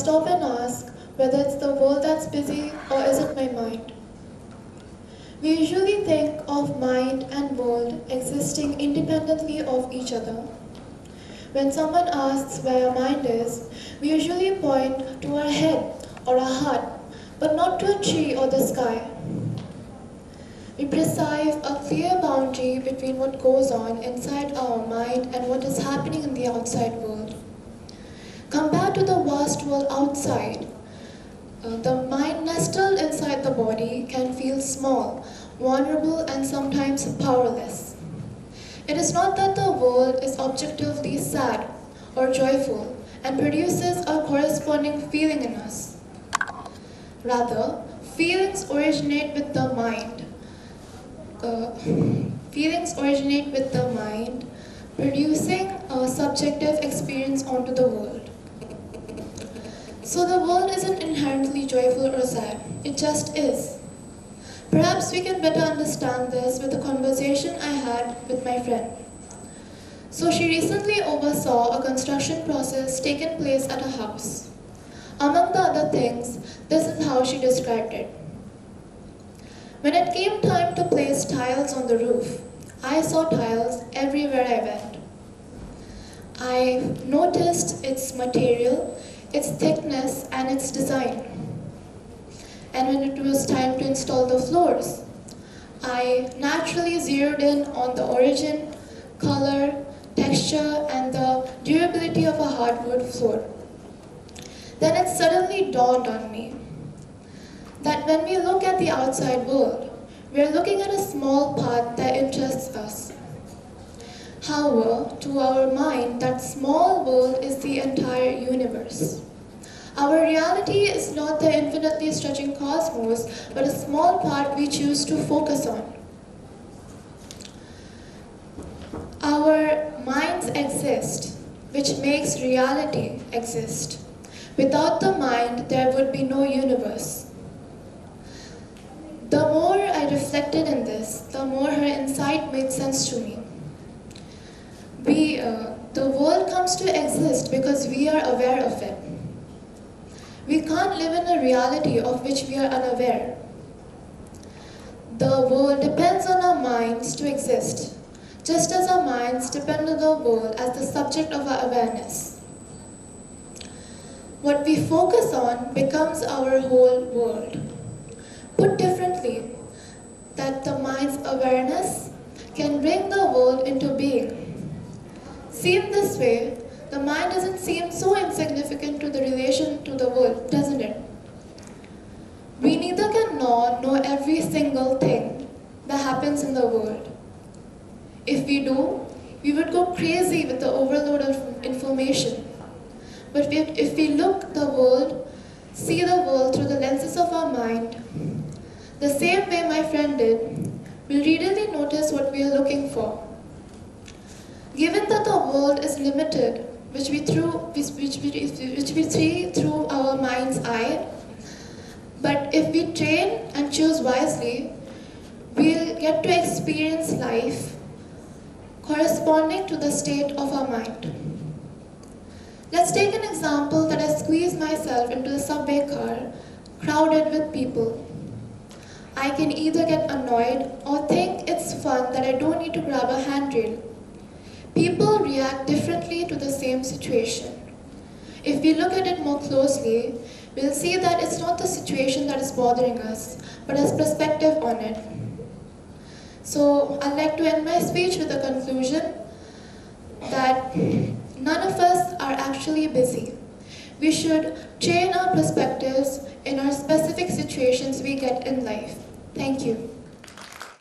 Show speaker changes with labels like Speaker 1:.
Speaker 1: stop and ask whether it's the world that's busy or is it my mind. We usually think of mind and world existing independently of each other. When someone asks where our mind is, we usually point to our head or our heart, but not to a tree or the sky. We perceive a clear boundary between what goes on inside our mind and what is happening in the outside world. Compared to the vast world outside, the mind nestled inside the body can feel small, vulnerable, and sometimes powerless. It is not that the world is objectively sad or joyful and produces a corresponding feeling in us. Rather, feelings originate with the mind. Producing a subjective experience onto the world. So the world isn't inherently joyful or sad, it just is. Perhaps we can better understand this with a conversation I had with my friend. So she recently oversaw a construction process taking place at a house. Among the other things, this is how she described it. When it came time to place tiles on the roof, I saw tiles everywhere I went. I noticed its material, its thickness, and its design. And when it was time to install the floors, I naturally zeroed in on the origin, color, texture, and the durability of a hardwood floor. Then it suddenly dawned on me that when we look at the outside world, we are looking at a small part that interests us. However, to our mind, that small world is the entire universe. Our reality is not the infinitely stretching cosmos, but a small part we choose to focus on. Our minds exist, which makes reality exist. Without the mind, there would be no universe. The more I reflected in this, the more her insight made sense to me. The world comes to exist because we are aware of it. We can't live in a reality of which we are unaware. The world depends on our minds to exist, just as our minds depend on the world as the subject of our awareness. What we focus on becomes our whole world. Put differently, that the mind's awareness can bring the world into being. Seen this way, the mind doesn't seem so insignificant to the relation to the world, doesn't it? We neither can nor know every single thing that happens in the world. If we do, we would go crazy with the overload of information. But if we see the world through the lenses of our mind, the same way my friend did, we'll readily notice what we are looking for. Given that the world is limited, which we see through our mind's eye, but if we train and choose wisely, we'll get to experience life corresponding to the state of our mind. Let's take an example that I squeeze myself into the subway car, crowded with people. I can either get annoyed or think it's fun that I don't need to grab a handrail. People react differently to the same situation. If we look at it more closely, we'll see that it's not the situation that is bothering us, but our perspective on it. So I'd like to end my speech with a conclusion that none of us are actually busy. We should train our perspectives in our specific situations we get in life. Thank you.